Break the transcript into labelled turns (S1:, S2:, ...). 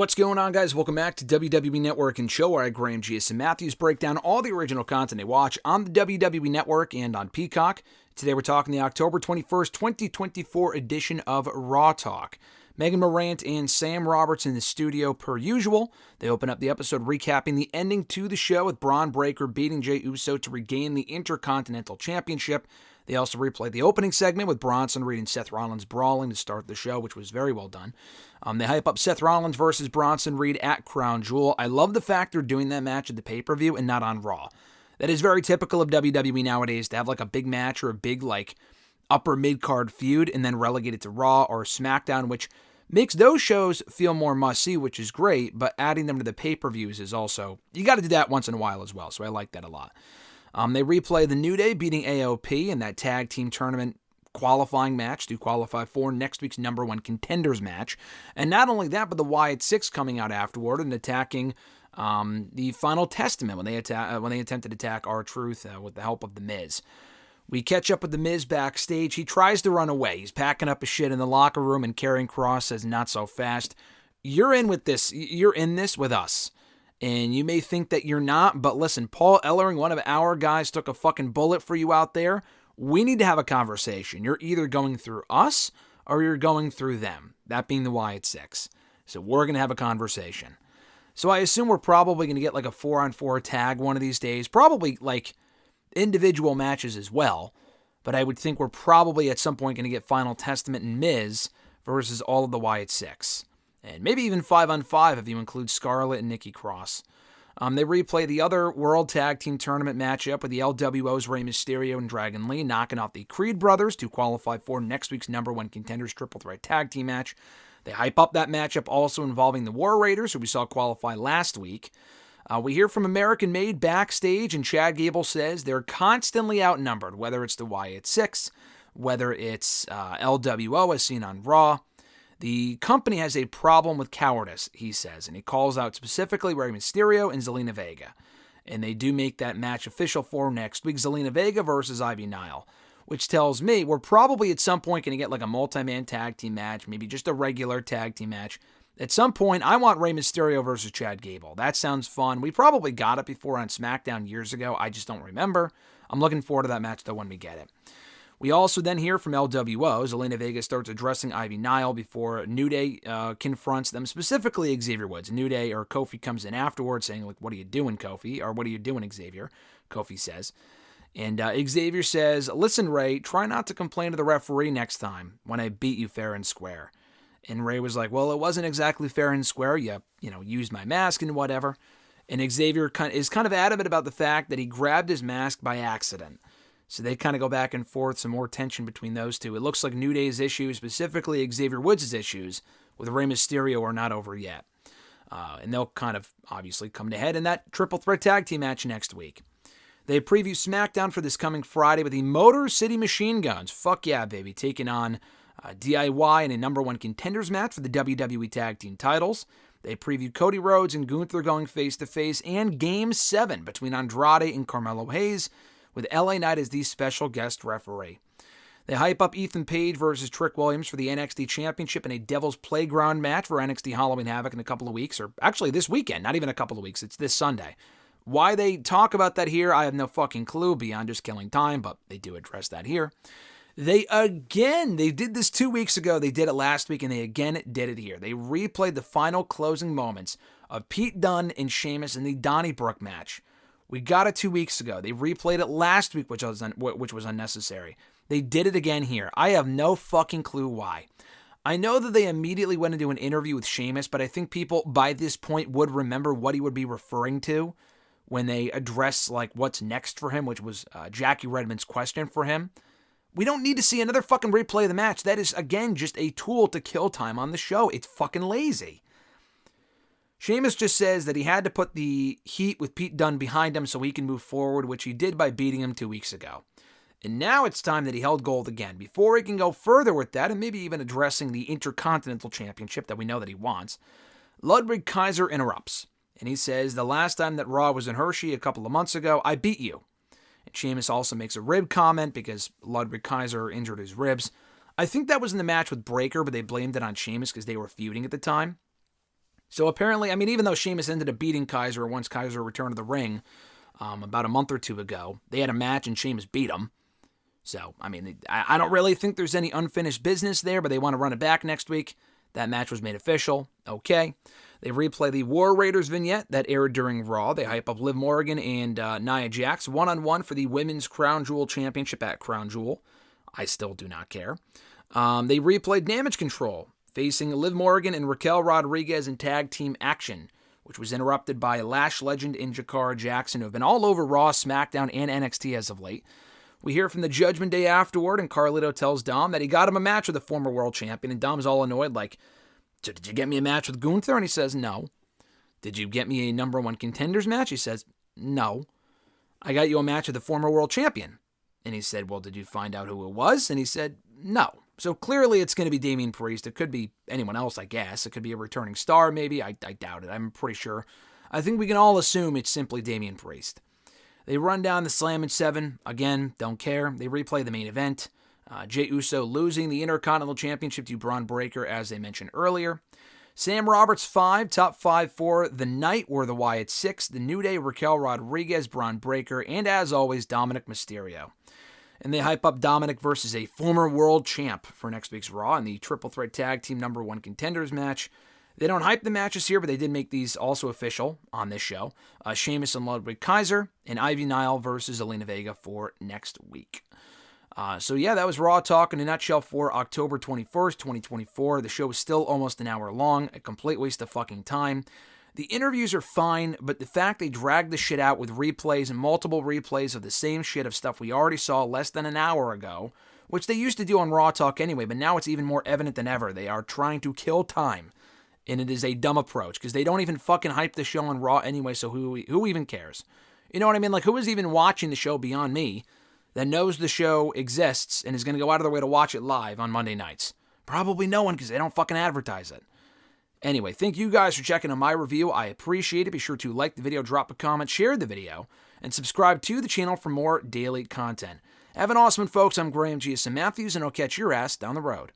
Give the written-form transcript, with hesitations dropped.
S1: What's going on, guys? Welcome back to WWE Network and Show, where I, Graham G.S. and Matthews, break down all the original content I watch on the WWE Network and on Peacock. Today we're talking the October 21st, 2024 edition of Raw Talk. Megan Morant and Sam Roberts in the studio per usual. They open up the episode recapping the ending to the show with Braun Breaker beating Jey Uso to regain the Intercontinental Championship. They also replay the opening segment with Bronson Reed and Seth Rollins brawling to start the show, which was very well done. They hype up Seth Rollins versus Bronson Reed at Crown Jewel. I love the fact they're doing that match at the pay-per-view and not on Raw. That is very typical of WWE nowadays, to have like a big match or a big like upper mid-card feud and then relegate it to Raw or SmackDown, which makes those shows feel more must-see, which is great, but adding them to the pay-per-views is also, you got to do that once in a while as well, so I like that a lot. They replay the New Day beating AOP in that tag team tournament qualifying match to qualify for next week's number one contenders match. And not only that, but the Wyatt Six coming out afterward and attacking the Final Testament when they attempted to attack R-Truth with the help of The Miz. We catch up with The Miz backstage. He tries to run away. He's packing up his shit in the locker room, and Karrion Kross says, "Not so fast. You're in with this. You're in this with us. And you may think that you're not, but listen, Paul Ellering, one of our guys, took a fucking bullet for you out there. We need to have a conversation. You're either going through us or you're going through them." That being the Wyatt Six. So we're going to have a conversation. So I assume we're probably going to get like a 4-on-4 tag one of these days. Probably like individual matches as well. But I would think we're probably at some point going to get Final Testament and Miz versus all of the Wyatt Six. And maybe even 5-on-5 if you include Scarlett and Nikki Cross. They replay the other World Tag Team Tournament matchup with the LWO's Rey Mysterio and Dragon Lee knocking off the Creed brothers to qualify for next week's number one contenders triple threat tag team match. They hype up that matchup also involving the War Raiders, who we saw qualify last week. We hear from American Made backstage, and Chad Gable says they're constantly outnumbered, whether it's the Wyatt Six, whether it's LWO as seen on Raw. The company has a problem with cowardice, he says, and he calls out specifically Rey Mysterio and Zelina Vega. And they do make that match official for next week, Zelina Vega versus Ivy Nile, which tells me we're probably at some point going to get like a multi-man tag team match, maybe just a regular tag team match. At some point, I want Rey Mysterio versus Chad Gable. That sounds fun. We probably got it before on SmackDown years ago. I just don't remember. I'm looking forward to that match, though, when we get it. We also then hear from LWO. Zelina Vega starts addressing Ivy Nile before New Day confronts them, specifically Xavier Woods. New Day or Kofi comes in afterwards saying, like, "What are you doing, Kofi?" Or "What are you doing, Xavier?" Kofi says. And Xavier says, "Listen, Ray, try not to complain to the referee next time when I beat you fair and square." And Ray was like, "Well, it wasn't exactly fair and square. You used my mask and whatever." And Xavier is kind of adamant about the fact that he grabbed his mask by accident. So they kind of go back and forth, some more tension between those two. It looks like New Day's issues, specifically Xavier Woods' issues with Rey Mysterio, are not over yet. And they'll kind of obviously come to head in that triple threat tag team match next week. They preview SmackDown for this coming Friday with the Motor City Machine Guns. Fuck yeah, baby. Taking on DIY in a number one contenders match for the WWE Tag Team titles. They preview Cody Rhodes and Gunther going face-to-face and Game 7 between Andrade and Carmelo Hayes, with LA Knight as the special guest referee. They hype up Ethan Page versus Trick Williams for the NXT Championship in a Devil's Playground match for NXT Halloween Havoc in a couple of weeks, or actually this weekend, not even a couple of weeks, it's this Sunday. Why they talk about that here, I have no fucking clue beyond just killing time, but they do address that here. They did this 2 weeks ago, they did it last week, and they again did it here. They replayed the final closing moments of Pete Dunne and Sheamus in the Donnybrook match. We got it 2 weeks ago. They replayed it last week, which was unnecessary. They did it again here. I have no fucking clue why. I know that they immediately went into an interview with Sheamus, but I think people by this point would remember what he would be referring to when they address like what's next for him, which was Jackie Redmond's question for him. We don't need to see another fucking replay of the match. That is, again, just a tool to kill time on the show. It's fucking lazy. Sheamus just says that he had to put the heat with Pete Dunne behind him so he can move forward, which he did by beating him 2 weeks ago. And now it's time that he held gold again. Before he can go further with that, and maybe even addressing the Intercontinental Championship that we know that he wants, Ludwig Kaiser interrupts. And he says, "The last time that Raw was in Hershey a couple of months ago, I beat you." And Sheamus also makes a rib comment because Ludwig Kaiser injured his ribs. I think that was in the match with Breaker, but they blamed it on Sheamus because they were feuding at the time. So apparently, I mean, even though Sheamus ended up beating Kaiser once Kaiser returned to the ring about a month or two ago, they had a match and Sheamus beat him. So, I mean, I don't really think there's any unfinished business there, but they want to run it back next week. That match was made official. Okay. They replay the War Raiders vignette that aired during Raw. They hype up Liv Morgan and Nia Jax one-on-one for the Women's Crown Jewel Championship at Crown Jewel. I still do not care. They replayed Damage Control, facing Liv Morgan and Raquel Rodriguez in tag team action, which was interrupted by Lash legend and Jakara Jackson, who have been all over Raw, SmackDown, and NXT as of late. We hear from the Judgment Day afterward, and Carlito tells Dom that he got him a match with a former world champion, and Dom's all annoyed, like, so did you get me a match with Gunther? And he says, no. Did you get me a number one contenders match? He says, no. I got you a match with a former world champion. And he said, well, did you find out who it was? And he said, no. So clearly it's going to be Damian Priest. It could be anyone else, I guess. It could be a returning star, maybe. I doubt it. I'm pretty sure. I think we can all assume it's simply Damian Priest. They run down the Slam in 7. Again, don't care. They replay the main event. Jey Uso losing the Intercontinental Championship to Braun Breaker, as they mentioned earlier. Sam Roberts 5, top 5 for the night were the Wyatt 6, the New Day, Raquel Rodriguez, Braun Breaker, and as always, Dominic Mysterio. And they hype up Dominic versus a former world champ for next week's Raw in the Triple Threat Tag Team number 1 contenders match. They don't hype the matches here, but they did make these also official on this show. Sheamus and Ludwig Kaiser, and Ivy Nile versus Zelina Vega for next week. So yeah, that was Raw Talk in a nutshell for October 21st, 2024. The show is still almost an hour long, a complete waste of fucking time. The interviews are fine, but the fact they dragged the shit out with replays and multiple replays of the same shit of stuff we already saw less than an hour ago, which they used to do on Raw Talk anyway, but now it's even more evident than ever. They are trying to kill time, and it is a dumb approach, because they don't even fucking hype the show on Raw anyway, so who even cares? You know what I mean? Like, who is even watching the show beyond me that knows the show exists and is going to go out of their way to watch it live on Monday nights? Probably no one, because they don't fucking advertise it. Anyway, thank you guys for checking out my review. I appreciate it. Be sure to like the video, drop a comment, share the video, and subscribe to the channel for more daily content. Have an awesome one, folks. I'm Graham G.S. Matthews, and I'll catch your ass down the road.